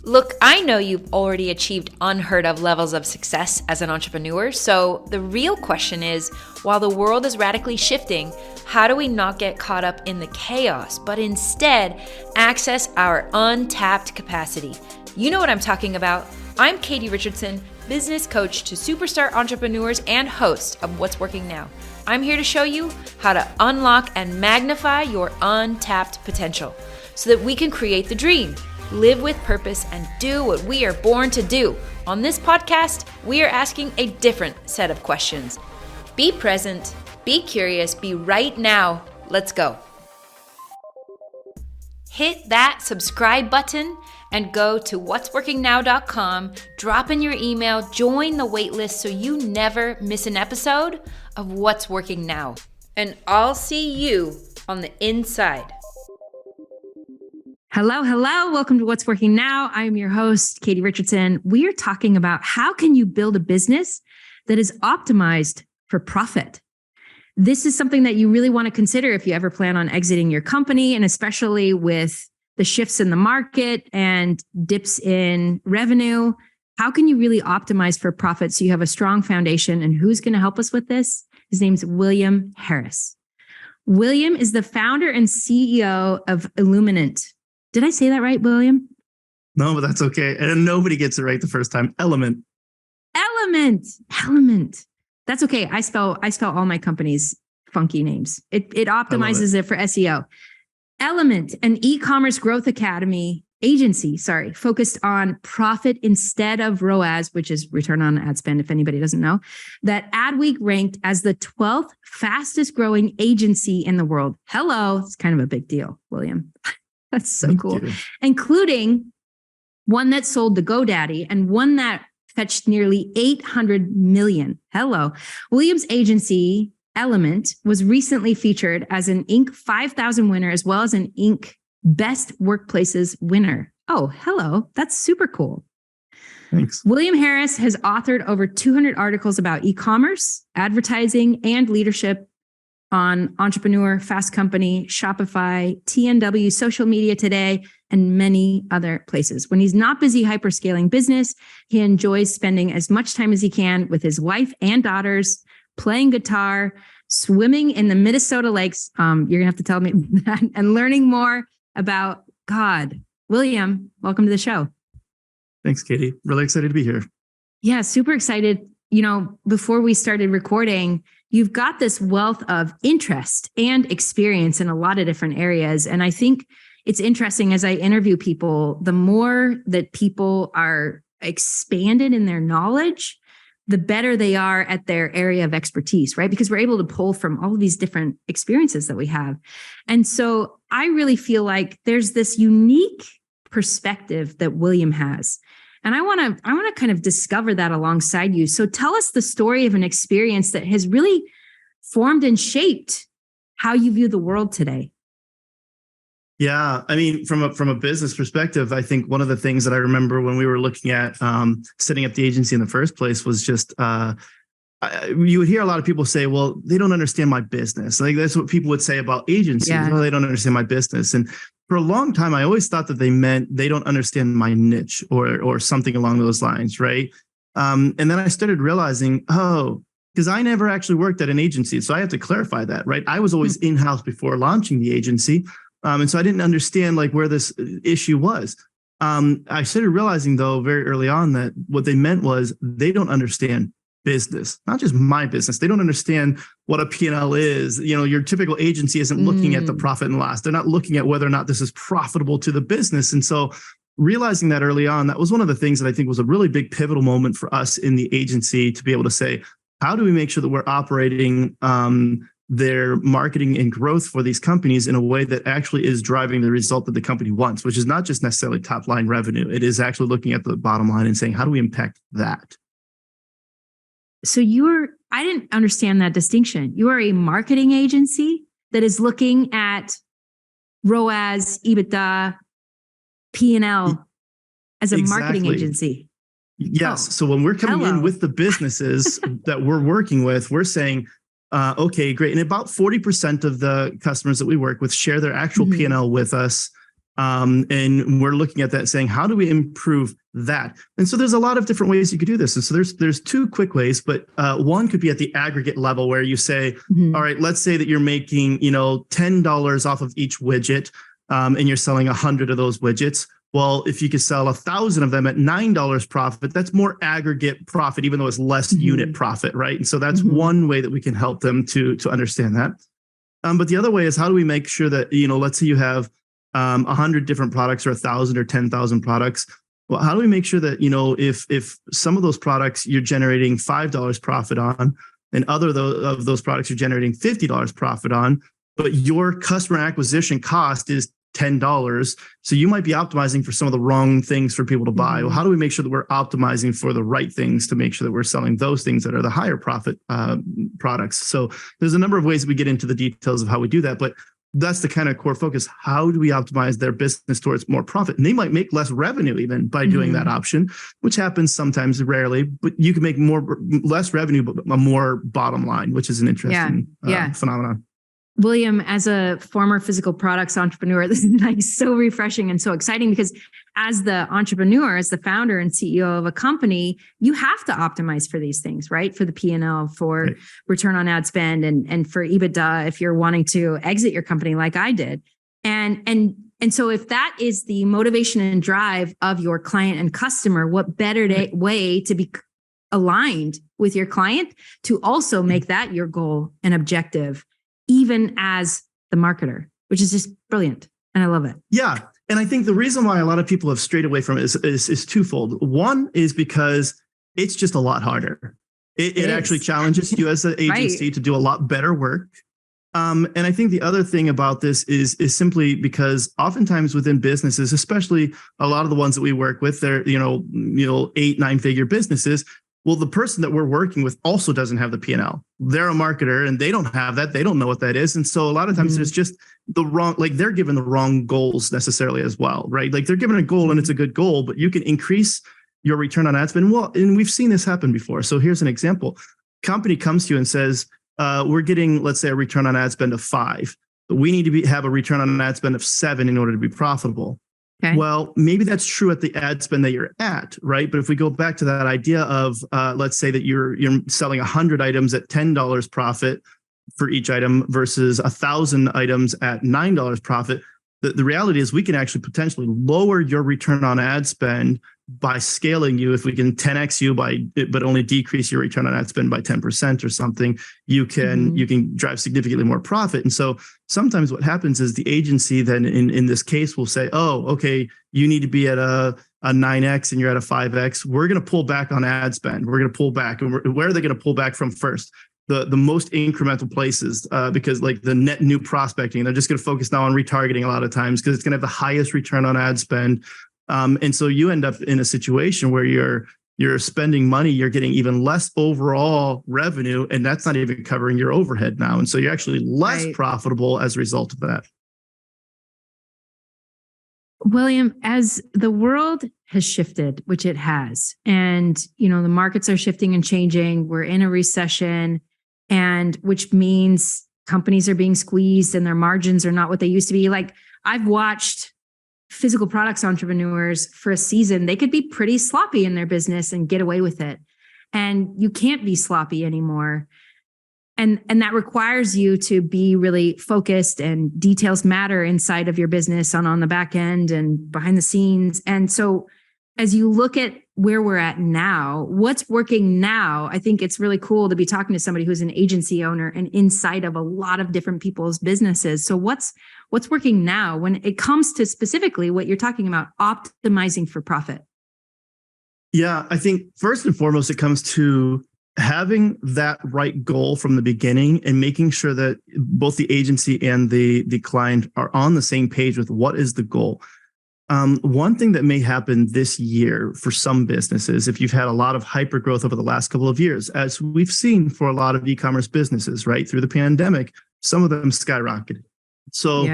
Look, I know you've already achieved unheard of levels of success as an entrepreneur. So the real question is, while the world is radically shifting, how do we not get caught up in the chaos, but instead access our untapped capacity? You know what I'm talking about. I'm Katie Richardson, business coach to superstar entrepreneurs and host of What's Working Now. I'm here to show you how to unlock and magnify your untapped potential so that we can create the dream, live with purpose, and do what we are born to do. On this podcast, we are asking a different set of questions. Be present, be curious, be right now. Let's go. Hit that subscribe button and go to whatsworkingnow.com, drop in your email, join the waitlist so you never miss an episode of What's Working Now. And I'll see you on the inside. Hello. Welcome to What's Working Now. I'm your host, Katie Richardson. We are talking about how can you build a business that is optimized for profit. This is something that you really want to consider if you ever plan on exiting your company, and especially with the shifts in the market and dips in revenue. How can you really optimize for profit so you have a strong foundation? And who's going to help us with this? His name's William Harris. William is the founder and CEO of Elumynt. Did I say that right, William? No, but that's okay. And nobody gets it right the first time. Elumynt. That's okay. I spell all my companies' funky names. It optimizes it for SEO. Elumynt, an e-commerce growth agency, focused on profit instead of ROAS, which is return on ad spend, if anybody doesn't know, that Adweek ranked as the 12th fastest growing agency in the world. Hello. It's kind of a big deal, William. That's so cool. Including one that sold to GoDaddy and one that fetched nearly 800 million. Hello. William's agency, Elumynt, was recently featured as an Inc. 5000 winner, as well as an Inc. Best Workplaces winner. Oh, hello. That's super cool. Thanks. William Harris has authored over 200 articles about e-commerce, advertising, and leadership on Entrepreneur, Fast Company, Shopify, TNW, Social Media Today, and many other places. When he's not busy hyperscaling business, he enjoys spending as much time as he can with his wife and daughters, playing guitar, swimming in the Minnesota lakes. You're going to have to tell me that, and learning more about God. William, welcome to the show. Thanks, Katie. Really excited to be here. Yeah, super excited. You know, before we started recording, you've got this wealth of interest and experience in a lot of different areas. And I think it's interesting as I interview people, the more that people are expanded in their knowledge, the better they are at their area of expertise, right? Because we're able to pull from all of these different experiences that we have. And so I really feel like there's this unique perspective that William has. And I want to kind of discover that alongside you. So tell us the story of an experience that has really formed and shaped how you view the world today. Yeah, I mean, from a business perspective, I think one of the things that I remember when we were looking at setting up the agency in the first place was just you would hear a lot of people say, well, they don't understand my business. Like that's what people would say about agencies. Yeah. Well, they don't understand my business. And for a long time, I always thought that they meant they don't understand my niche or something along those lines, right? And then I started realizing, because I never actually worked at an agency. So I have to clarify that, right? I was always in-house before launching the agency. And so I didn't understand like where this issue was. I started realizing, though, very early on that what they meant was they don't understand business, not just my business. They don't understand what a P&L is. You know, your typical agency isn't looking at the profit and loss. They're not looking at whether or not this is profitable to the business. And so realizing that early on, that was one of the things that I think was a really big pivotal moment for us in the agency to be able to say, how do we make sure that we're operating their marketing and growth for these companies in a way that actually is driving the result that the company wants, which is not just necessarily top line revenue. It is actually looking at the bottom line and saying, how do we impact that? So I didn't understand that distinction. You are a marketing agency that is looking at ROAS, EBITDA, P&L as a marketing agency. Yes. So when we're coming in with the businesses that we're working with, we're saying, okay, great. And about 40% of the customers that we work with share their actual P&L with us. And we're looking at that saying, how do we improve that? And so there's a lot of different ways you could do this. And so there's two quick ways, but one could be at the aggregate level where you say, all right, let's say that you're making, $10 off of each widget, and you're selling 100 of those widgets. Well, if you could sell 1,000 of them at $9 profit, that's more aggregate profit, even though it's less unit profit, right? And so that's one way that we can help them to understand that. But the other way is, how do we make sure that, let's say you have 100 different products or 1,000 or 10,000 products. Well, how do we make sure that, if some of those products you're generating $5 profit on, and other of those products you're generating $50 profit on, but your customer acquisition cost is $10. So you might be optimizing for some of the wrong things for people to buy. Well, how do we make sure that we're optimizing for the right things to make sure that we're selling those things that are the higher profit products? So there's a number of ways that we get into the details of how we do that, but that's the kind of core focus. How do we optimize their business towards more profit? And they might make less revenue even by doing that option, which happens sometimes, rarely, but you can make less revenue, but a more bottom line, which is an interesting phenomenon. William, as a former physical products entrepreneur, this is so refreshing and so exciting, because as the entrepreneur, as the founder and CEO of a company, you have to optimize for these things, right? For the P&L, for return on ad spend, and for EBITDA if you're wanting to exit your company like I did. And so if that is the motivation and drive of your client and customer, what better way to be aligned with your client to also make that your goal and objective, even as the marketer, which is just brilliant. And I love it. Yeah. And I think the reason why a lot of people have strayed away from it is twofold. One is because it's just a lot harder. It actually challenges you as an agency to do a lot better work. And I think the other thing about this is simply because oftentimes within businesses, especially a lot of the ones that we work with, they're, 8-9 figure businesses. Well, the person that we're working with also doesn't have the P&L. They're a marketer and they don't have that. They don't know what that is. And so a lot of times there's just the wrong, they're given the wrong goals necessarily as well, right? They're given a goal and it's a good goal, but you can increase your return on ad spend. Well, and we've seen this happen before. So here's an example. Company comes to you and says, we're getting, let's say, a return on ad spend of 5, but we need to have a return on ad spend of 7 in order to be profitable. Okay. Well, maybe that's true at the ad spend that you're at, right? But if we go back to that idea of, let's say that you're selling 100 items at $10 profit for each item versus 1,000 items at $9 profit, the reality is we can actually potentially lower your return on ad spend by scaling you. If we can 10x you but only decrease your return on ad spend by 10% or something, you can drive significantly more profit. And so sometimes what happens is the agency then in this case will say, oh, okay, you need to be at a 9x and you're at a 5x. We're going to pull back on ad spend. We're going to pull back. And where are they going to pull back from first? The most incremental places, because the net new prospecting, they're just going to focus now on retargeting a lot of times because it's going to have the highest return on ad spend. And so you end up in a situation where you're spending money, you're getting even less overall revenue, and that's not even covering your overhead now. And so you're actually less profitable as a result of that. William, as the world has shifted, which it has, and the markets are shifting and changing, we're in a recession, and which means companies are being squeezed and their margins are not what they used to be. I've watched physical products entrepreneurs for a season, they could be pretty sloppy in their business and get away with it. And you can't be sloppy anymore. And that requires you to be really focused, and details matter inside of your business on the back end and behind the scenes. And so as you look at where we're at now, what's working now, I think it's really cool to be talking to somebody who's an agency owner and inside of a lot of different people's businesses. So what's working now when it comes to specifically what you're talking about, optimizing for profit? Yeah, I think first and foremost, it comes to having that right goal from the beginning and making sure that both the agency and the client are on the same page with what is the goal. One thing that may happen this year for some businesses, if you've had a lot of hyper growth over the last couple of years, as we've seen for a lot of e-commerce businesses, right through the pandemic, some of them skyrocketed. So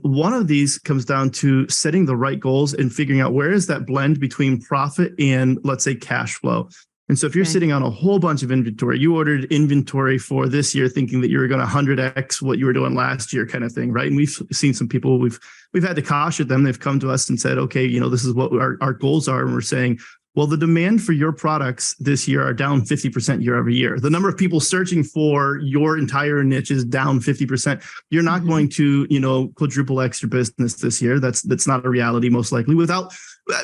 one of these comes down to setting the right goals and figuring out where is that blend between profit and, let's say, cash flow. And so if you're sitting on a whole bunch of inventory, you ordered inventory for this year thinking that you were going to 100x what you were doing last year kind of thing, right? And we've seen some people, we've had to caution them. They've come to us and said, okay, this is what our goals are. And we're saying, well, the demand for your products this year are down 50% year over year. The number of people searching for your entire niche is down 50%. You're not going to, quadruple X your business this year. That's not a reality, most likely.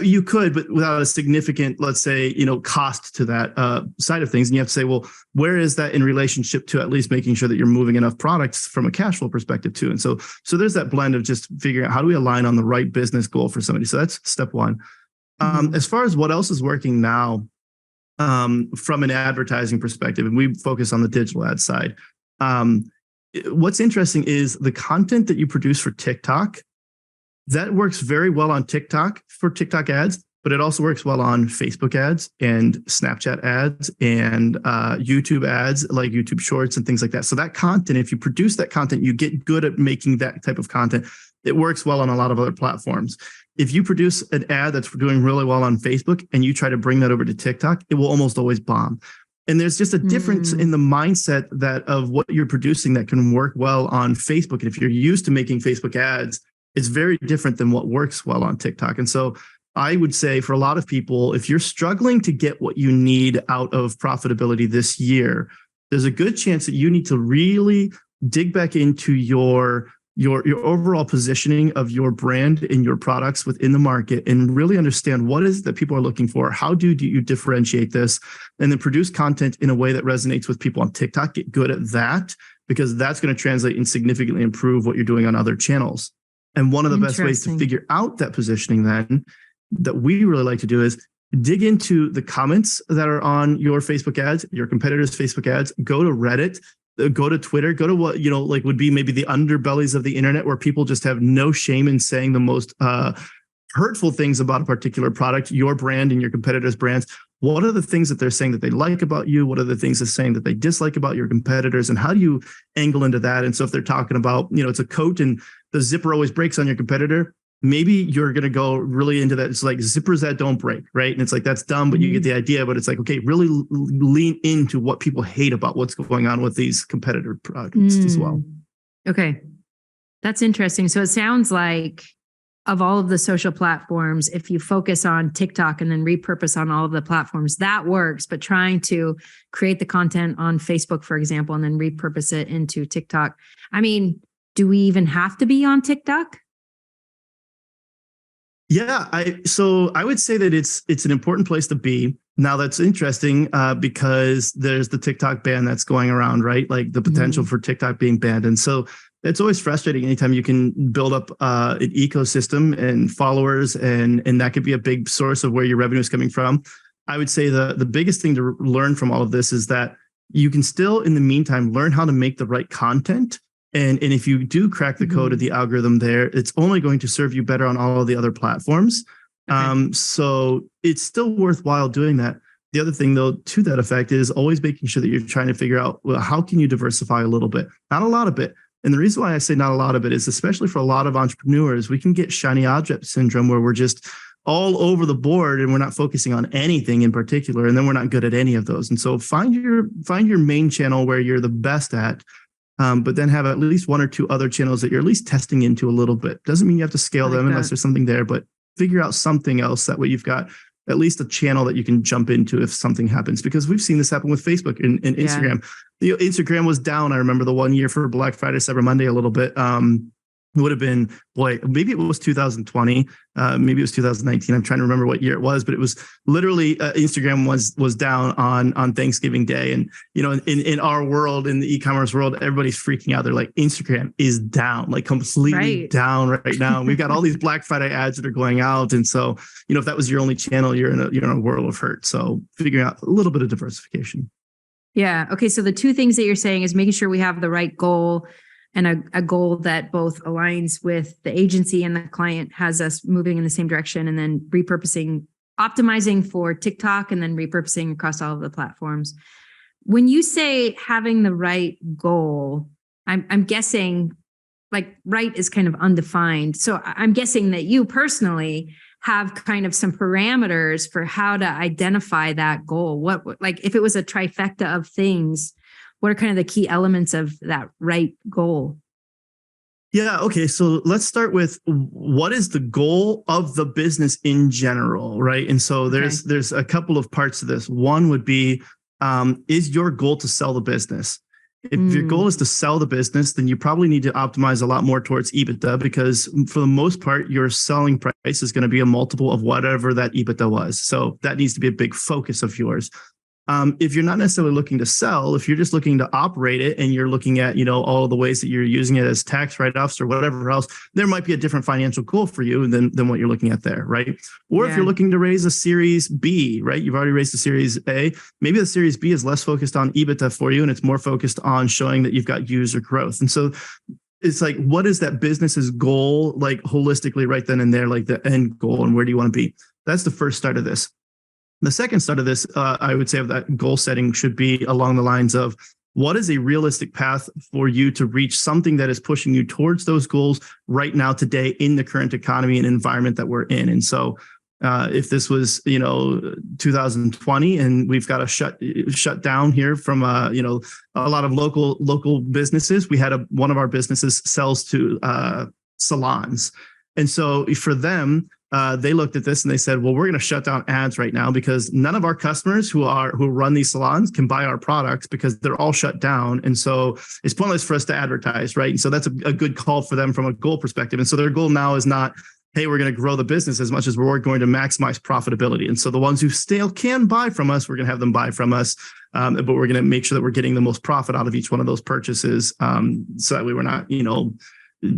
You could, but without a significant, let's say, cost to that side of things. And you have to say, well, where is that in relationship to at least making sure that you're moving enough products from a cash flow perspective too? And so there's that blend of just figuring out how do we align on the right business goal for somebody. So that's step one. As far as what else is working now, from an advertising perspective, and we focus on the digital ad side. What's interesting is the content that you produce for TikTok, that works very well on TikTok for TikTok ads, but it also works well on Facebook ads and Snapchat ads and YouTube ads like YouTube Shorts and things like that. So that content, if you produce that content, you get good at making that type of content. It works well on a lot of other platforms. If you produce an ad that's doing really well on Facebook and you try to bring that over to TikTok, it will almost always bomb. And there's just a difference in the mindset of what you're producing that can work well on Facebook. And if you're used to making Facebook ads, it's very different than what works well on TikTok. And so I would say for a lot of people, if you're struggling to get what you need out of profitability this year, there's a good chance that you need to really dig back into your overall positioning of your brand and your products within the market and really understand what is it that people are looking for. How do you differentiate this? And then produce content in a way that resonates with people on TikTok. Get good at that, because that's going to translate and significantly improve what you're doing on other channels. And one of the best ways to figure out that positioning then that we really like to do is dig into the comments that are on your Facebook ads, your competitors' Facebook ads, go to Reddit, go to Twitter, go to what, would be maybe the underbellies of the internet where people just have no shame in saying the most hurtful things about a particular product, your brand and your competitors' brands. What are the things that they're saying that they like about you? What are the things they're saying that they dislike about your competitors? And how do you angle into that? And so if they're talking about, it's a coat and the zipper always breaks on your competitor, maybe you're going to go really into that. It's like zippers that don't break, right? And it's like, that's dumb, but you get the idea. But it's like, okay, really lean into what people hate about what's going on with these competitor products as well. Okay. That's interesting. So it sounds like of all of the social platforms, if you focus on TikTok and then repurpose on all of the platforms, that works. But trying to create the content on Facebook, for example, and then repurpose it into TikTok. I mean, do we even have to be on TikTok? Yeah, I would say that it's an important place to be. Now that's interesting because there's the TikTok ban that's going around, right? Like the potential for TikTok being banned. And so it's always frustrating anytime you can build up an ecosystem and followers, and that could be a big source of where your revenue is coming from. I would say the biggest thing to learn from all of this is that you can still, in the meantime, learn how to make the right content. And if you do crack the code of the algorithm there, it's only going to serve you better on all of the other platforms. Okay. So it's still worthwhile doing that. The other thing, though, to that effect is always making sure that you're trying to figure out, well, how can you diversify a little bit? Not a lot of it. And the reason why I say not a lot of it is, especially for a lot of entrepreneurs, we can get shiny object syndrome where we're just all over the board and we're not focusing on anything in particular. And then we're not good at any of those. And so find your main channel where you're the best at. But then have at least one or two other channels that you're at least testing into a little bit. Doesn't mean you have to scale them unless there's something there, but figure out something else. That way you've got at least a channel that you can jump into if something happens. Because we've seen this happen with Facebook and Instagram. Instagram was down, I remember, the one year for Black Friday, Cyber Monday a little bit. It would have been, maybe it was 2020, maybe it was 2019. I'm trying to remember what year it was, but it was literally Instagram was down on Thanksgiving Day. And, in our world, in the e-commerce world, everybody's freaking out. They're like, Instagram is down, like completely down right now. And we've got all these Black Friday ads that are going out. And so, if that was your only channel, you're in a world of hurt. So figuring out a little bit of diversification. Yeah. Okay. So the two things that you're saying is making sure we have the right goal, and a goal that both aligns with the agency and the client, has us moving in the same direction, and then optimizing for TikTok and then repurposing across all of the platforms. When you say having the right goal, I'm guessing like right is kind of undefined. So I'm guessing that you personally have kind of some parameters for how to identify that goal? What, like if it was a trifecta of things, what are kind of the key elements of that right goal? Yeah. Okay. So let's start with what is the goal of the business in general, right? And so there's a couple of parts to this. One would be, is your goal to sell the business? If your goal is to sell the business, then you probably need to optimize a lot more towards EBITDA, because for the most part, your selling price is going to be a multiple of whatever that EBITDA was. So that needs to be a big focus of yours. If you're not necessarily looking to sell, if you're just looking to operate it and you're looking at, all the ways that you're using it as tax write-offs or whatever else, there might be a different financial goal for you than what you're looking at there, right? Or if you're looking to raise a Series B, right? You've already raised a Series A. Maybe the Series B is less focused on EBITDA for you and it's more focused on showing that you've got user growth. And so it's like, what is that business's goal, like holistically right then and there, like the end goal, and where do you want to be? That's the first start of this. The second start of this, I would say, of that goal setting should be along the lines of, what is a realistic path for you to reach something that is pushing you towards those goals right now, today, in the current economy and environment that we're in? And so if this was, 2020 and we've got to shut down here from, a lot of local businesses, we had one of our businesses sells to salons. And so for them, they looked at this and they said, well, we're going to shut down ads right now because none of our customers who run these salons can buy our products because they're all shut down. And so it's pointless for us to advertise, right? And so that's a good call for them from a goal perspective. And so their goal now is not, hey, we're going to grow the business as much as we're going to maximize profitability. And so the ones who still can buy from us, we're going to have them buy from us, but we're going to make sure that we're getting the most profit out of each one of those purchases, so that way we're not,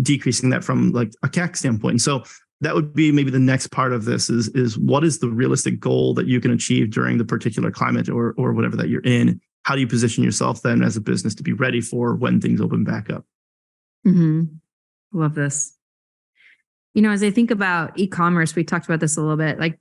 decreasing that from like a CAC standpoint. And so that would be maybe the next part of this is what is the realistic goal that you can achieve during the particular climate or whatever that you're in? How do you position yourself then as a business to be ready for when things open back up? Love this. As I think about e-commerce, we talked about this a little bit, like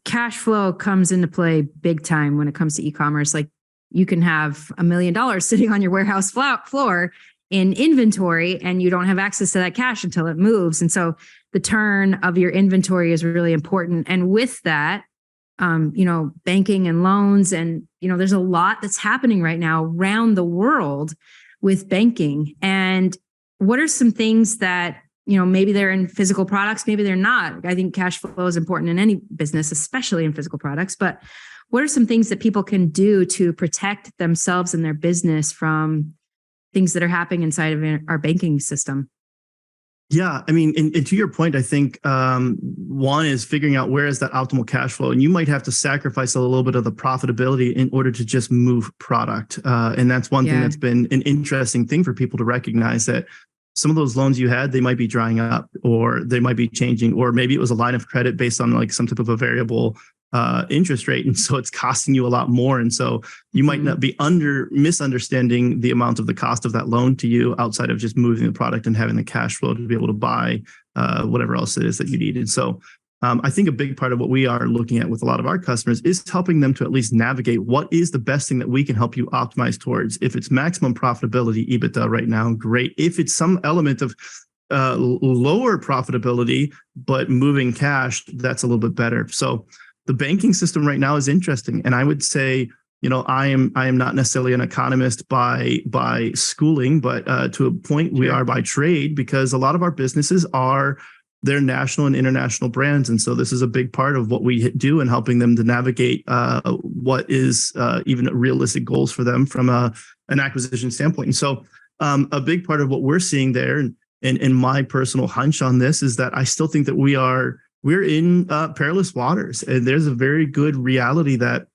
cash flow comes into play big time when it comes to e-commerce. Like you can have $1 million sitting on your warehouse floor in inventory and you don't have access to that cash until it moves. And so the turn of your inventory is really important. And with that, banking and loans and, there's a lot that's happening right now around the world with banking. And what are some things that, maybe they're in physical products, maybe they're not. I think cash flow is important in any business, especially in physical products. But what are some things that people can do to protect themselves and their business from things that are happening inside of our banking system? Yeah, I mean, and to your point, I think one is figuring out where is that optimal cash flow, and you might have to sacrifice a little bit of the profitability in order to just move product. And that's one thing that's been an interesting thing for people to recognize, that some of those loans you had, they might be drying up, or they might be changing, or maybe it was a line of credit based on like some type of a variable interest rate. And so it's costing you a lot more. And so you might not be misunderstanding the amount of the cost of that loan to you, outside of just moving the product and having the cash flow to be able to buy whatever else it is that you need. And so I think a big part of what we are looking at with a lot of our customers is helping them to at least navigate what is the best thing that we can help you optimize towards. If it's maximum profitability, EBITDA right now, great. If it's some element of lower profitability, but moving cash, that's a little bit better. So the banking system right now is interesting. And I would say, I am not necessarily an economist by schooling, but to a point we are by trade, because a lot of our businesses they're national and international brands. And so this is a big part of what we do in helping them to navigate what is even realistic goals for them from an acquisition standpoint. And so a big part of what we're seeing there, and my personal hunch on this, is that I still think that we're in perilous waters. And there's a very good reality that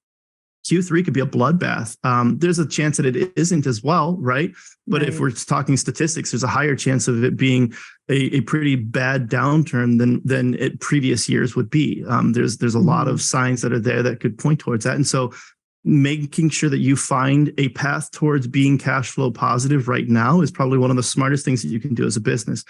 Q3 could be a bloodbath. There's a chance that it isn't as well, right? But if we're talking statistics, there's a higher chance of it being a pretty bad downturn than previous years would be. There's a lot of signs that are there that could point towards that. And so making sure that you find a path towards being cash flow positive right now is probably one of the smartest things that you can do as a business.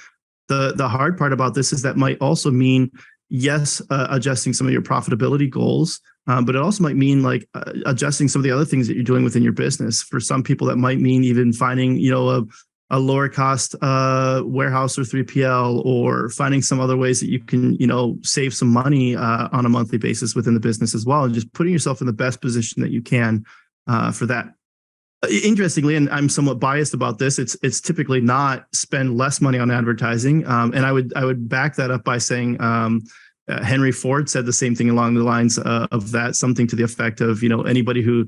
The hard part about this is that might also mean, yes, adjusting some of your profitability goals, but it also might mean like adjusting some of the other things that you're doing within your business. For some people, that might mean even finding, a lower cost warehouse or 3PL, or finding some other ways that you can, save some money on a monthly basis within the business as well, and just putting yourself in the best position that you can for that. Interestingly, and I'm somewhat biased about this, it's typically not spend less money on advertising, and I would back that up by saying Henry Ford said the same thing along the lines of that, something to the effect of, anybody who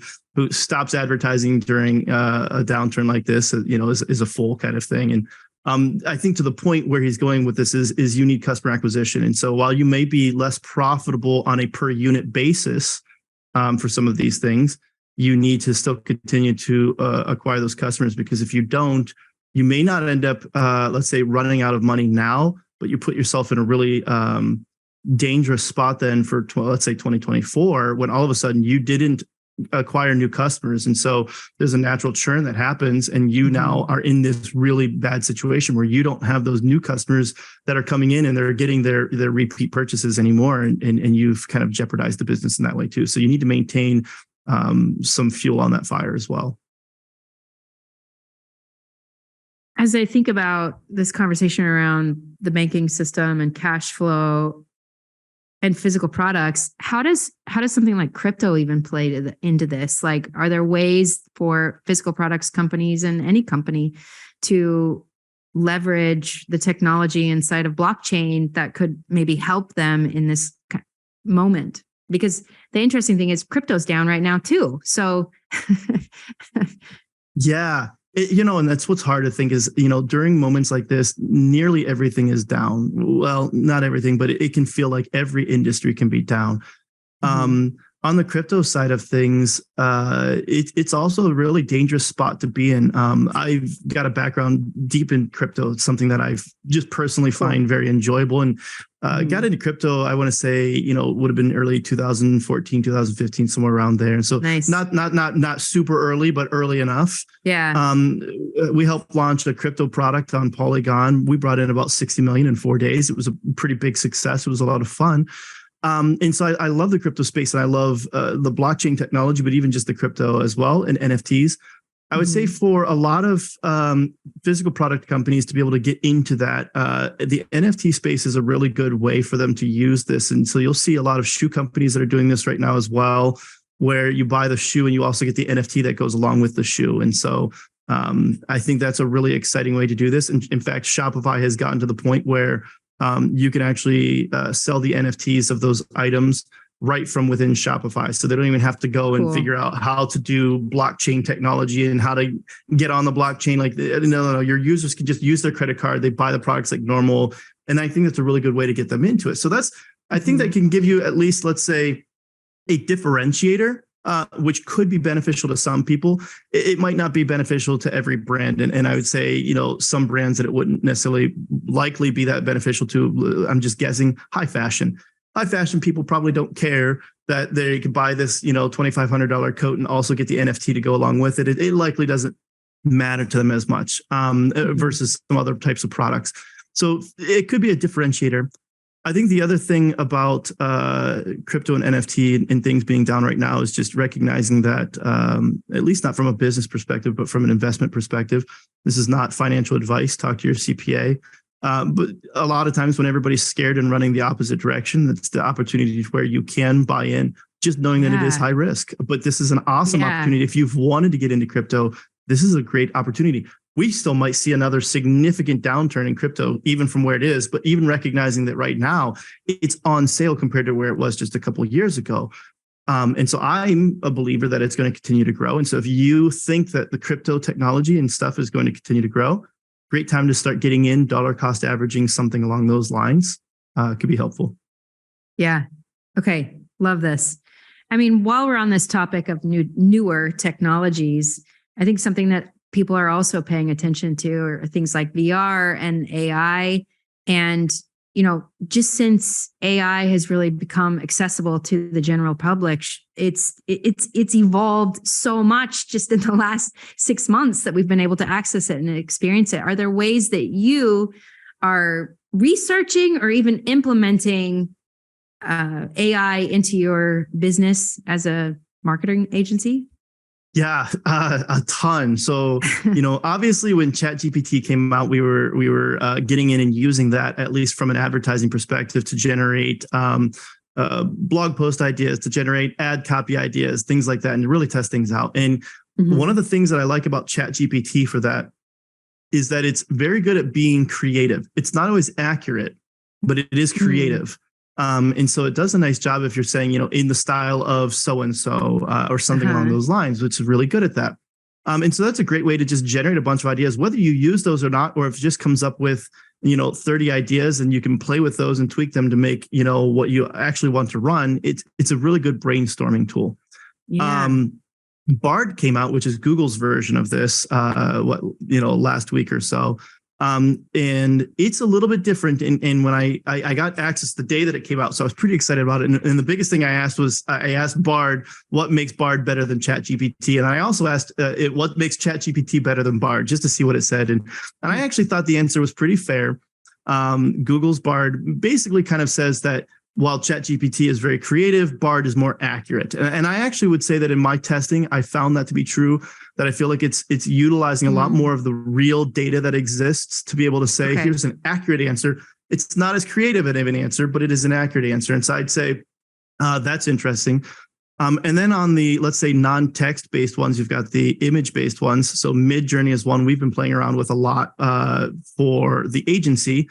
stops advertising during a downturn like this, is a fool, kind of thing. And I think to the point where he's going with this is you need customer acquisition. And so while you may be less profitable on a per unit basis for some of these things, you need to still continue to acquire those customers, because if you don't, you may not end up, let's say, running out of money now, but you put yourself in a really dangerous spot then for, let's say, 2024, when all of a sudden you didn't acquire new customers. And so there's a natural churn that happens, and you now are in this really bad situation where you don't have those new customers that are coming in and they're getting their repeat purchases anymore. And you've kind of jeopardized the business in that way too. So you need to maintain some fuel on that fire as well. As I think about this conversation around the banking system and cash flow and physical products, how does something like crypto even play into this? Like, are there ways for physical products companies and any company to leverage the technology inside of blockchain that could maybe help them in this moment? Because the interesting thing is crypto's down right now too. So yeah. And that's what's hard to think is, during moments like this, nearly everything is down. Well, not everything, but it can feel like every industry can be down. On the crypto side of things, it's also a really dangerous spot to be in. I've got a background deep in crypto. It's something that I've just personally find very enjoyable, and got into crypto, I want to say, would have been early 2014, 2015, somewhere around there. And so nice. not super early, but early enough. Yeah. We helped launch a crypto product on Polygon. We brought in about 60 million in 4 days. It was a pretty big success. It was a lot of fun. And so I love the crypto space, and I love the blockchain technology, but even just the crypto as well, and NFTs. I would say for a lot of physical product companies to be able to get into that, the NFT space is a really good way for them to use this. And so you'll see a lot of shoe companies that are doing this right now as well, where you buy the shoe and you also get the NFT that goes along with the shoe. And so I think that's a really exciting way to do this. And in fact, Shopify has gotten to the point where you can actually sell the NFTs of those items right from within Shopify. So they don't even have to go and figure out how to do blockchain technology and how to get on the blockchain. Like, no, your users can just use their credit card. They buy the products like normal. And I think that's a really good way to get them into it. So I think that can give you at least, let's say, a differentiator, which could be beneficial to some people. It might not be beneficial to every brand. And I would say, some brands that it wouldn't necessarily likely be that beneficial to, I'm just guessing, high fashion. High fashion people probably don't care that they could buy this, $2,500 coat and also get the NFT to go along with it. It likely doesn't matter to them as much versus some other types of products. So it could be a differentiator. I think the other thing about crypto and NFT and things being down right now is just recognizing that, at least not from a business perspective, but from an investment perspective, this is not financial advice. Talk to your CPA. But a lot of times when everybody's scared and running the opposite direction, that's the opportunity where you can buy in, just knowing that it is high risk. But this is an awesome opportunity. If you've wanted to get into crypto, this is a great opportunity. We still might see another significant downturn in crypto, even from where it is, but even recognizing that right now it's on sale compared to where it was just a couple of years ago. And so I'm a believer that it's going to continue to grow. And so if you think that the crypto technology and stuff is going to continue to grow, great time to start getting in, dollar cost averaging, something along those lines could be helpful. Yeah. Okay. Love this. I mean, while we're on this topic of newer technologies, I think something that people are also paying attention to are things like VR and AI. And, just since AI has really become accessible to the general public, it's evolved so much just in the last 6 months that we've been able to access it and experience it. Are there ways that you are researching or even implementing AI into your business as a marketing agency? Yeah, a ton. So, obviously when ChatGPT came out, we were getting in and using that, at least from an advertising perspective, to generate blog post ideas, to generate ad copy ideas, things like that, and to really test things out. And one of the things that I like about ChatGPT for that is that it's very good at being creative. It's not always accurate, but it is creative. And so it does a nice job if you're saying, in the style of so-and-so or something along those lines, which is really good at that. And so that's a great way to just generate a bunch of ideas, whether you use those or not, or if it just comes up with, 30 ideas and you can play with those and tweak them to make, what you actually want to run. It's a really good brainstorming tool. Yeah. Bard came out, which is Google's version of this, last week or so. And it's a little bit different. And when I got access the day that it came out, so I was pretty excited about it. And the biggest thing I asked was, I asked Bard, what makes Bard better than ChatGPT? And I also asked what makes ChatGPT better than Bard, just to see what it said. And I actually thought the answer was pretty fair. Google's Bard basically kind of says that while ChatGPT is very creative, Bard is more accurate. And I actually would say that in my testing, I found that to be true, that I feel like it's utilizing a lot more of the real data that exists to be able to say, here's an accurate answer. It's not as creative of an answer, but it is an accurate answer. And so I'd say that's interesting. And then on the, let's say, non-text based ones, you've got the image based ones. So Midjourney is one we've been playing around with a lot for the agency,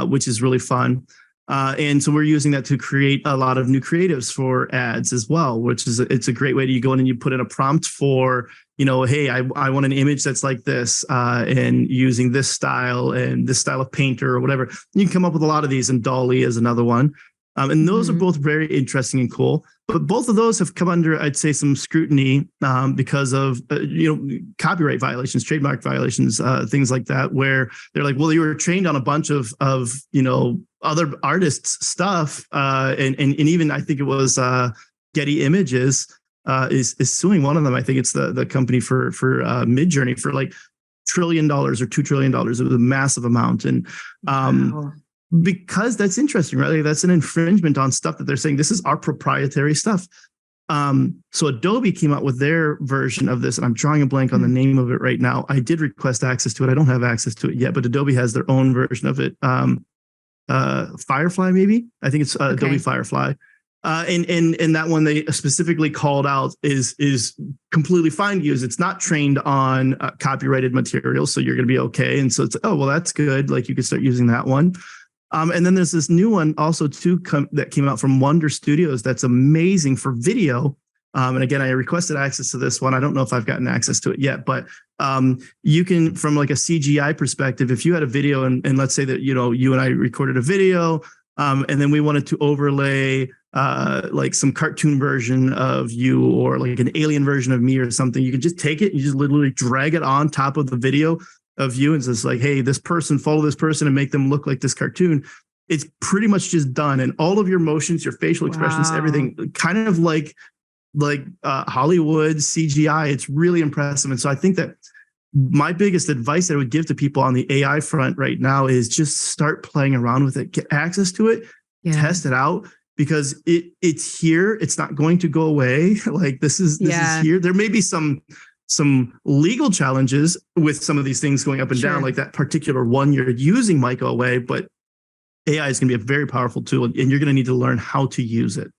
which is really fun. And so we're using that to create a lot of new creatives for ads as well, which is it's a great way to, you go in and you put in a prompt for, hey, I want an image that's like this, and using this style and this style of painter or whatever. You can come up with a lot of these, and DALL-E is another one. And those are both very interesting and cool. But both of those have come under, I'd say, some scrutiny because of, copyright violations, trademark violations, things like that, where they're like, well, you were trained on a bunch of other artists' stuff. And even I think it was Getty Images is suing one of them. I think it's the company for Midjourney for like $1 trillion or $2 trillion. It was a massive amount. And because that's interesting, right? Like, that's an infringement on stuff that they're saying this is our proprietary stuff. So Adobe came out with their version of this, and I'm drawing a blank on the name of it right now. I did request access to it. I don't have access to it yet, but Adobe has their own version of it. Firefly, maybe. I think it's Adobe Firefly. And that one they specifically called out is completely fine to use. It's not trained on copyrighted material, so you're going to be okay. And so it's, oh, well, that's good. Like, you could start using that one. And then there's this new one also too that came out from Wonder Studios that's amazing for video. And again, I requested access to this one. I don't know if I've gotten access to it yet, but you can, from like a CGI perspective, if you had a video and let's say that, you and I recorded a video, and then we wanted to overlay like some cartoon version of you or like an alien version of me or something, you can just take it, you just literally drag it on top of the video of you, and it's like, hey, this person, follow this person and make them look like this cartoon. It's pretty much just done. And all of your motions, your facial expressions, everything kind of like Hollywood CGI. It's really impressive. And so I think that my biggest advice that I would give to people on the AI front right now is just start playing around with it, get access to it, test it out, because it's here. It's not going to go away. Like, this is here. There may be some legal challenges with some of these things going up and down, like that particular one you're using might go away, but AI is going to be a very powerful tool, and you're going to need to learn how to use it.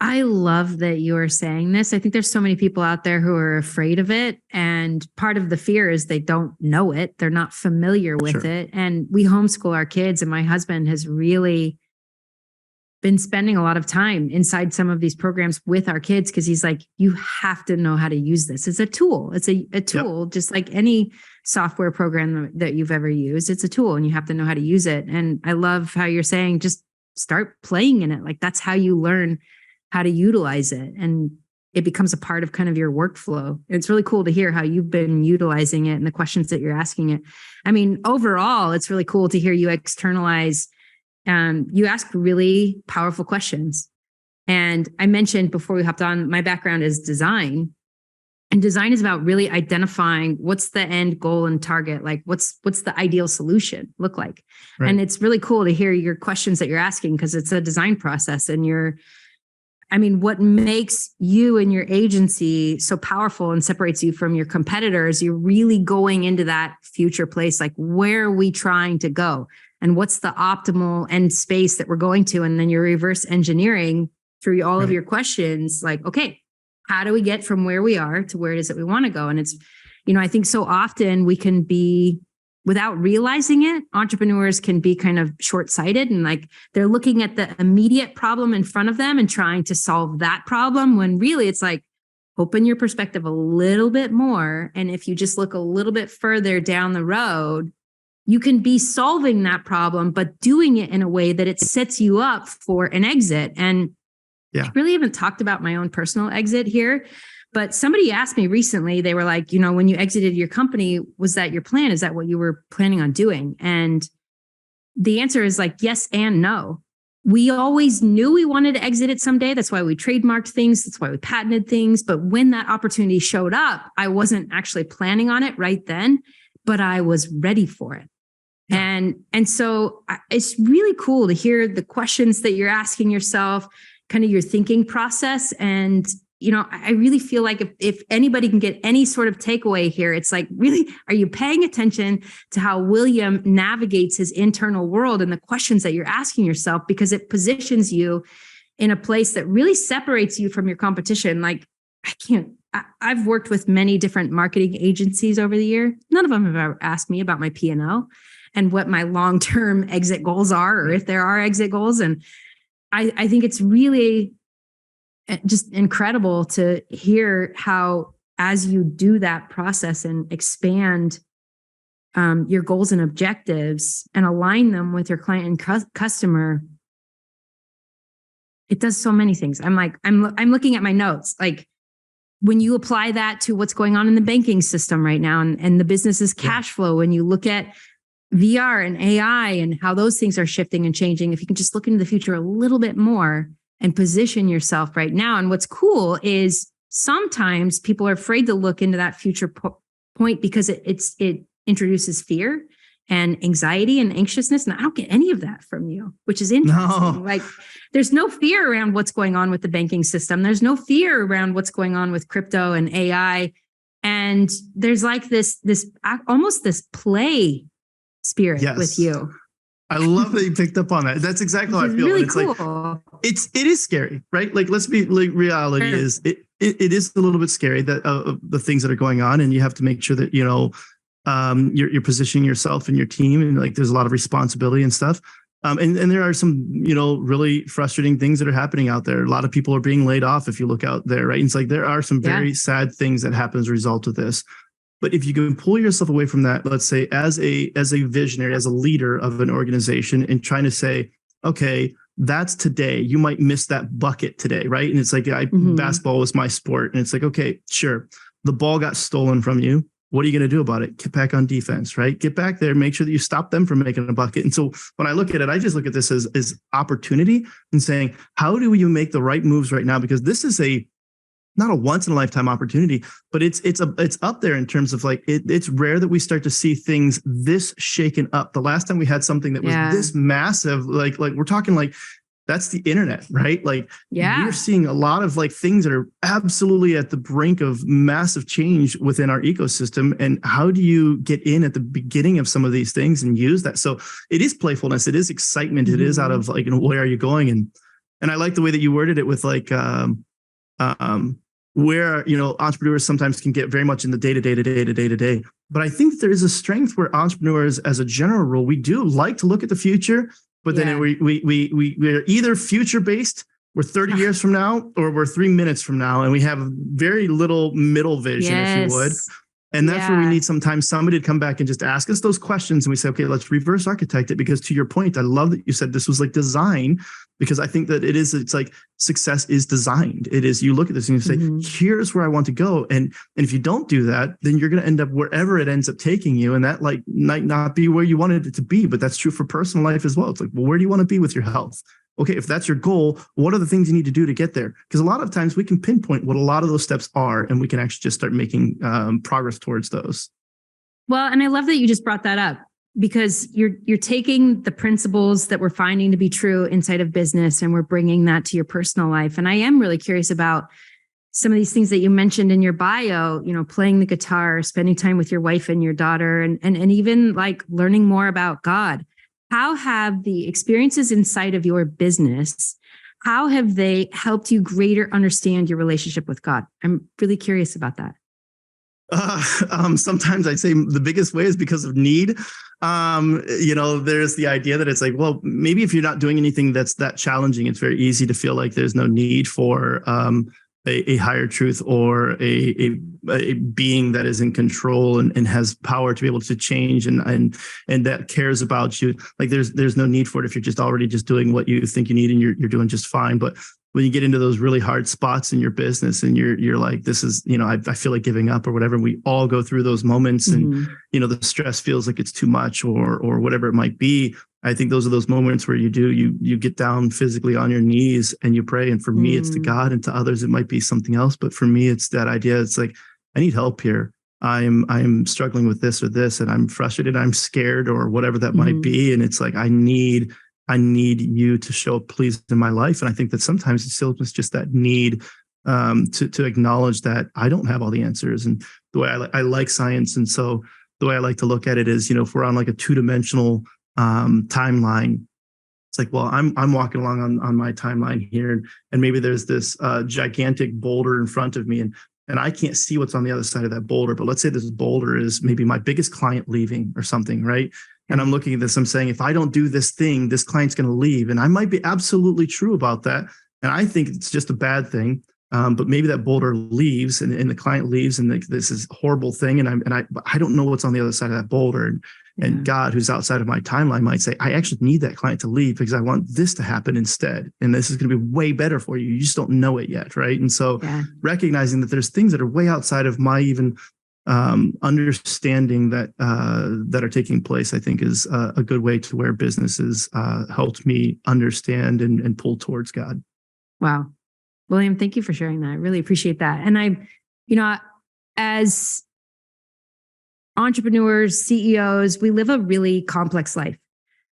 I love that you are saying this. I think there's so many people out there who are afraid of it. And part of the fear is they don't know it. They're not familiar with it. And we homeschool our kids, and my husband has really been spending a lot of time inside some of these programs with our kids, because he's like, you have to know how to use this. It's a tool. It's a tool, just like any software program that you've ever used. It's a tool, and you have to know how to use it. And I love how you're saying, just start playing in it. Like, that's how you learn how to utilize it. And it becomes a part of kind of your workflow. It's really cool to hear how you've been utilizing it and the questions that you're asking it. I mean, overall, it's really cool to hear you externalize. You ask really powerful questions. And I mentioned before we hopped on, my background is design. And design is about really identifying what's the end goal and target, like what's the ideal solution look like. Right. And it's really cool to hear your questions that you're asking, because it's a design process, and I mean, what makes you and your agency so powerful and separates you from your competitors, you're really going into that future place. Like, where are we trying to go? And what's the optimal end space that we're going to? And then you're reverse engineering through all of your questions. Like, okay, how do we get from where we are to where it is that we want to go? And it's, I think so often we can be, without realizing it, entrepreneurs can be kind of short-sighted and like they're looking at the immediate problem in front of them and trying to solve that problem, when really it's like, open your perspective a little bit more. And if you just look a little bit further down the road, you can be solving that problem, but doing it in a way that it sets you up for an exit. And I really haven't talked about my own personal exit here. But somebody asked me recently, they were like, when you exited your company, was that your plan? Is that what you were planning on doing? And the answer is like, yes and no. We always knew we wanted to exit it someday. That's why we trademarked things. That's why we patented things. But when that opportunity showed up, I wasn't actually planning on it right then, but I was ready for it. Yeah. And so it's really cool to hear the questions that you're asking yourself, kind of your thinking process. And I really feel like if anybody can get any sort of takeaway here, it's like, really, are you paying attention to how William navigates his internal world and the questions that you're asking yourself? Because it positions you in a place that really separates you from your competition. Like, I've worked with many different marketing agencies over the year. None of them have ever asked me about my P&L and what my long-term exit goals are, or if there are exit goals. And I think it's really just incredible to hear how, as you do that process and expand your goals and objectives and align them with your client and customer, it does so many things. I'm looking at my notes. Like, when you apply that to what's going on in the banking system right now and the business's cash flow, when you look at VR and AI and how those things are shifting and changing, if you can just look into the future a little bit more and position yourself right now. And what's cool is sometimes people are afraid to look into that future point because it introduces fear and anxiety and anxiousness. And I don't get any of that from you, which is interesting. No. Like, there's no fear around what's going on with the banking system. There's no fear around what's going on with crypto and AI. And there's like this almost this play spirit with you. I love that you picked up on that. That's exactly how I feel. Really it's cool. Like, it is scary, right? Like, let's be like, reality is it is a little bit scary that the things that are going on, and you have to make sure that you're positioning yourself and your team, and like there's a lot of responsibility and stuff. And there are some really frustrating things that are happening out there. A lot of people are being laid off if you look out there, right? And it's like there are some very sad things that happen as a result of this. But if you can pull yourself away from that, let's say as a visionary, as a leader of an organization, and trying to say, okay, that's today. You might miss that bucket today, right? And it's like, basketball was my sport. And it's like, okay, sure. The ball got stolen from you. What are you going to do about it? Get back on defense, right? Get back there, make sure that you stop them from making a bucket. And so when I look at it, I just look at this as opportunity and saying, how do you make the right moves right now? Because this is not a once in a lifetime opportunity, but it's up there in terms of like, it's rare that we start to see things this shaken up. The last time we had something that was this massive, like we're talking like, that's the internet, right? Like we're seeing a lot of like things that are absolutely at the brink of massive change within our ecosystem. And how do you get in at the beginning of some of these things and use that? So it is playfulness. It is excitement. It is out of like, where are you going? And I like the way that you worded it with like, where, entrepreneurs sometimes can get very much in the day-to-day. But I think there is a strength where entrepreneurs, as a general rule, we do like to look at the future, but then we're either future-based, we're 30 years from now, or we're 3 minutes from now, and we have very little middle vision, if you would. And that's where we need sometimes somebody to come back and just ask us those questions. And we say, okay, let's reverse architect it. Because to your point, I love that you said this was like design, because I think that it's like success is designed. It is, you look at this and you say, here's where I want to go. And if you don't do that, then you're going to end up wherever it ends up taking you. And that like might not be where you wanted it to be, but that's true for personal life as well. It's like, well, where do you want to be with your health? Okay, if that's your goal, what are the things you need to do to get there? Because a lot of times we can pinpoint what a lot of those steps are, and we can actually just start making progress towards those. Well, and I love that you just brought that up. because you're taking the principles that we're finding to be true inside of business and we're bringing that to your personal life. And I am really curious about some of these things that you mentioned in your bio, playing the guitar, spending time with your wife and your daughter, and even like learning more about God. How have the experiences inside of your business, how have they helped you greater understand your relationship with God? I'm really curious about that. Sometimes I'd say the biggest way is because of need. There's the idea that it's like, well, maybe if you're not doing anything that's that challenging, it's very easy to feel like there's no need for a higher truth or a being that is in control and has power to be able to change and that cares about you. Like there's no need for it if you're just already just doing what you think you need and you're doing just fine. But when you get into those really hard spots in your business and you're like, this is, I feel like giving up or whatever. And we all go through those moments and, the stress feels like it's too much or whatever it might be. I think those are those moments where you get down physically on your knees and you pray. And for me, it's to God, and to others, it might be something else. But for me, it's that idea. It's like, I need help here. I'm struggling with this or this, and I'm frustrated. I'm scared or whatever that might be. And it's like, I need you to show up please in my life. And I think that sometimes it's still just that need to acknowledge that I don't have all the answers. And the way I like science. And so the way I like to look at it is, if we're on like a 2-dimensional timeline, it's like, well, I'm walking along on my timeline here, and maybe there's this gigantic boulder in front of me, and I can't see what's on the other side of that boulder. But let's say this boulder is maybe my biggest client leaving or something, right? And I'm looking at this, I'm saying, if I don't do this thing, this client's going to leave. And I might be absolutely true about that. And I think it's just a bad thing. But maybe that boulder leaves and the client leaves, and this is a horrible thing. And I don't know what's on the other side of that boulder. And God, who's outside of my timeline, might say, I actually need that client to leave because I want this to happen instead. And this is going to be way better for you. You just don't know it yet. Right. And so recognizing that there's things that are way outside of my even understanding that are taking place, I think is a good way to where businesses helped me understand and pull towards God. Wow. William, thank you for sharing that. I really appreciate that. And as entrepreneurs, CEOs, we live a really complex life.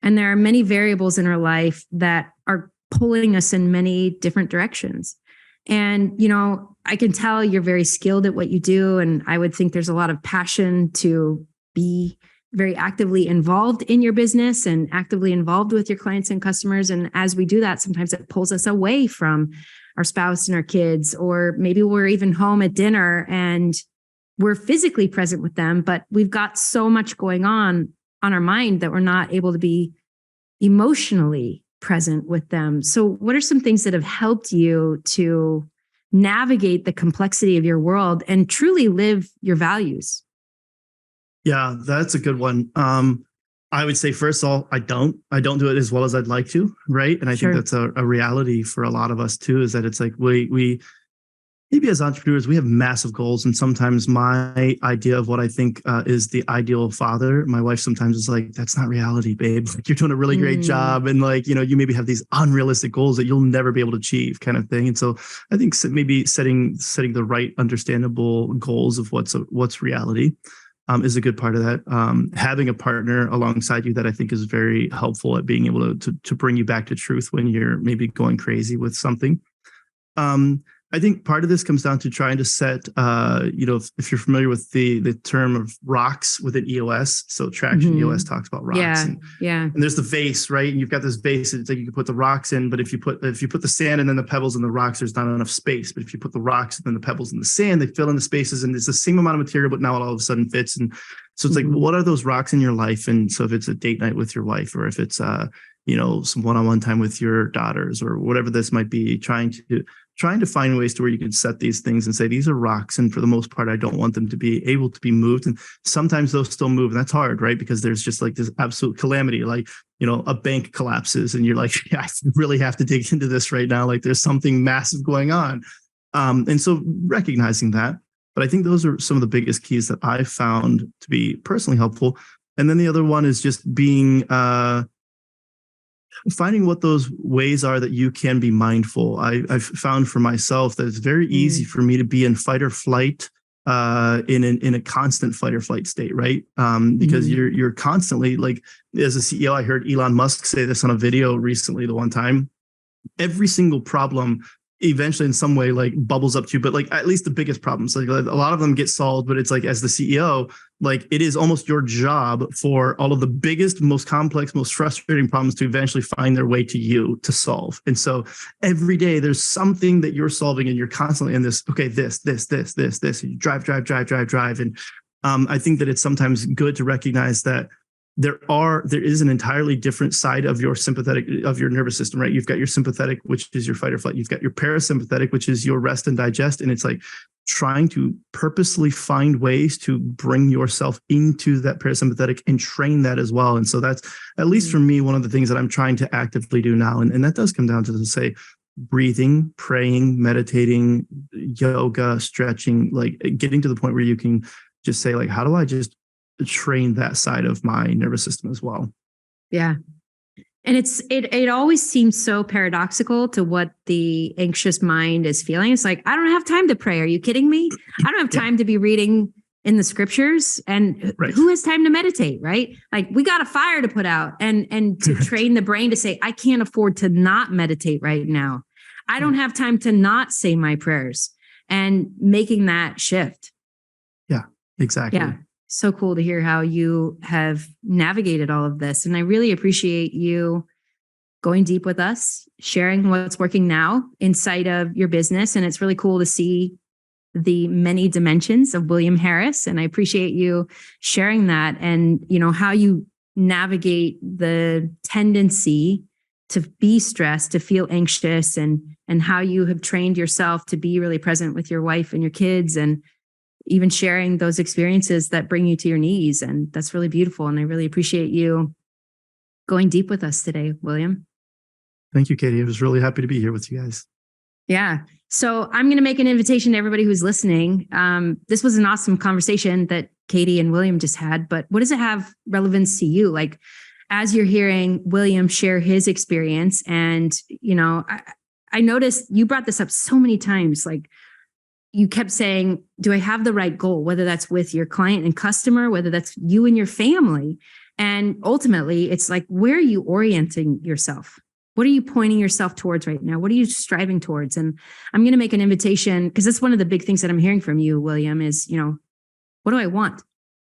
And there are many variables in our life that are pulling us in many different directions. And, I can tell you're very skilled at what you do. And I would think there's a lot of passion to be very actively involved in your business and actively involved with your clients and customers. And as we do that, sometimes it pulls us away from our spouse and our kids, or maybe we're even home at dinner and we're physically present with them, but we've got so much going on our mind that we're not able to be emotionally present with them. So what are some things that have helped you to navigate the complexity of your world and truly live your values? Yeah, that's a good one. I would say, first of all, I don't do it as well as I'd like to. Right. And I think that's a reality for a lot of us too, is that it's like, we maybe as entrepreneurs, we have massive goals. And sometimes my idea of what I think is the ideal father, my wife sometimes is like, that's not reality, babe. Like, you're doing a really great job. And like, you maybe have these unrealistic goals that you'll never be able to achieve, kind of thing. And so I think maybe setting the right understandable goals of what's reality is a good part of that. Having a partner alongside you that I think is very helpful at being able to bring you back to truth when you're maybe going crazy with something. I think part of this comes down to trying to set, if you're familiar with the term of rocks within EOS, so Traction EOS talks about rocks. And there's the vase, right? And you've got this vase, and it's like you can put the rocks in, but if you put the sand and then the pebbles and the rocks, there's not enough space. But if you put the rocks and then the pebbles and the sand, they fill in the spaces, and it's the same amount of material, but now it all of a sudden fits. And so it's like, what are those rocks in your life? And so if it's a date night with your wife, or if it's some one-on-one time with your daughters, or whatever this might be, trying to find ways to where you can set these things and say, these are rocks. And for the most part, I don't want them to be able to be moved. And sometimes those still move. And that's hard, right? Because there's just like this absolute calamity, like, a bank collapses and you're like, I really have to dig into this right now. Like, there's something massive going on. And so recognizing that, but I think those are some of the biggest keys that I've found to be personally helpful. And then the other one is just being, finding what those ways are that you can be mindful. I've found for myself that it's very easy for me to be in fight or flight in a constant fight or flight state, right? Because you're constantly, like, as a CEO, I heard Elon Musk say this on a video recently, the one time, every single problem eventually in some way like bubbles up to you, but like at least the biggest problems, like a lot of them get solved, but it's like, as the CEO, like it is almost your job for all of the biggest, most complex, most frustrating problems to eventually find their way to you to solve. And so every day there's something that you're solving, and you're constantly in this, okay, this, and you drive. And I think that it's sometimes good to recognize that there is an entirely different side of your nervous system, right? You've got your sympathetic, which is your fight or flight. You've got your parasympathetic, which is your rest and digest. And it's like trying to purposely find ways to bring yourself into that parasympathetic and train that as well. And so that's, at least for me, one of the things that I'm trying to actively do now. And that does come down to, say, breathing, praying, meditating, yoga, stretching, like getting to the point where you can just say, like, how do I just train that side of my nervous system as well? Yeah. And it always seems so paradoxical to what the anxious mind is feeling. It's like, I don't have time to pray. Are you kidding me? I don't have time to be reading in the scriptures. And who has time to meditate, right? Like, we got a fire to put out, and to train the brain to say, I can't afford to not meditate right now. I don't have time to not say my prayers, and making that shift. Yeah, exactly. Yeah. So cool to hear how you have navigated all of this. And I really appreciate you going deep with us, sharing what's working now inside of your business. And it's really cool to see the many dimensions of William Harris. And I appreciate you sharing that, and, you know, how you navigate the tendency to be stressed, to feel anxious, and how you have trained yourself to be really present with your wife and your kids, and even sharing those experiences that bring you to your knees. And that's really beautiful. And I really appreciate you going deep with us today, William. Thank you, Katie. I was really happy to be here with you guys. Yeah. So I'm going to make an invitation to everybody who's listening. This was an awesome conversation that Katie and William just had, but what does it have relevance to you? Like, as you're hearing William share his experience, and, you know, I noticed you brought this up so many times, like, you kept saying, do I have the right goal? Whether that's with your client and customer, whether that's you and your family. And ultimately, it's like, where are you orienting yourself? What are you pointing yourself towards right now? What are you striving towards? And I'm going to make an invitation, because that's one of the big things that I'm hearing from you, William, is, you know, what do I want?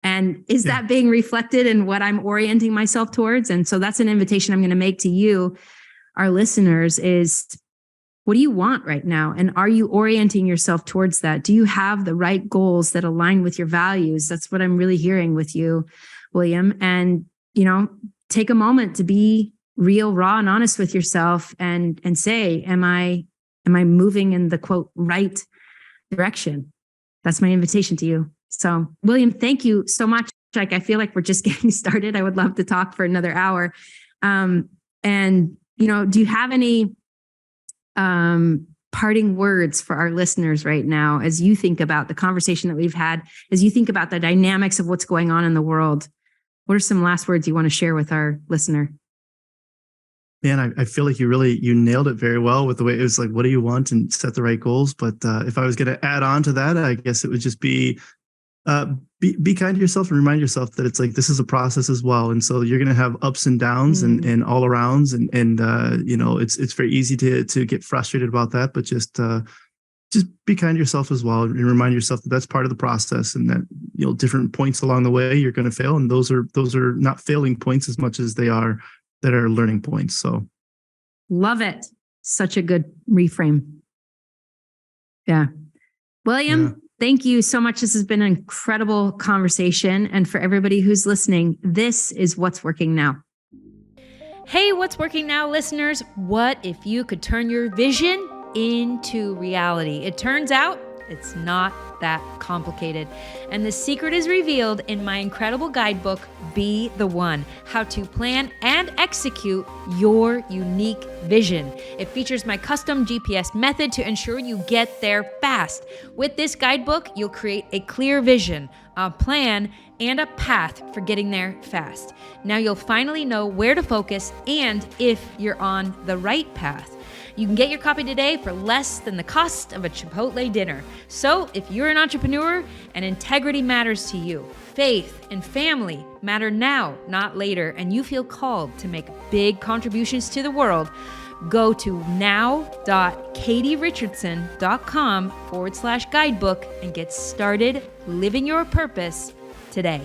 And is that being reflected in what I'm orienting myself towards? And so that's an invitation I'm going to make to you, our listeners, is, what do you want right now? And are you orienting yourself towards that? Do you have the right goals that align with your values? That's what I'm really hearing with you, William. And, you know, take a moment to be real, raw, and honest with yourself, and say, am I moving in the, quote, right direction? That's my invitation to you. So, William, thank you so much. Like, I feel like we're just getting started. I would love to talk for another hour. And, you know, do you have any parting words for our listeners right now, as you think about the conversation that we've had, as you think about the dynamics of what's going on in the world? What are some last words you want to share with our listener? Man, I feel like you nailed it very well with the way it was like, what do you want, and set the right goals. But if I was going to add on to that, I guess it would just be kind to yourself, and remind yourself that it's like, this is a process as well. And so you're going to have ups and downs and all arounds. And you know, it's very easy to get frustrated about that, but just be kind to yourself as well, and remind yourself that that's part of the process, and that, you know, different points along the way you're going to fail. And those are not failing points as much as they are learning points. So love it. Such a good reframe. Yeah. William, thank you so much. This has been an incredible conversation. And for everybody who's listening, this is What's Working Now. Hey, What's Working Now listeners, what if you could turn your vision into reality? It turns out it's not that complicated. And the secret is revealed in my incredible guidebook, Be the One: How to Plan and Execute Your Unique Vision. It features my custom GPS method to ensure you get there fast. With this guidebook, you'll create a clear vision, a plan, and a path for getting there fast. Now you'll finally know where to focus and if you're on the right path. You can get your copy today for less than the cost of a Chipotle dinner. So if you're an entrepreneur and integrity matters to you, faith and family matter now, not later, and you feel called to make big contributions to the world, go to now.katierichardsson.com/guidebook and get started living your purpose today.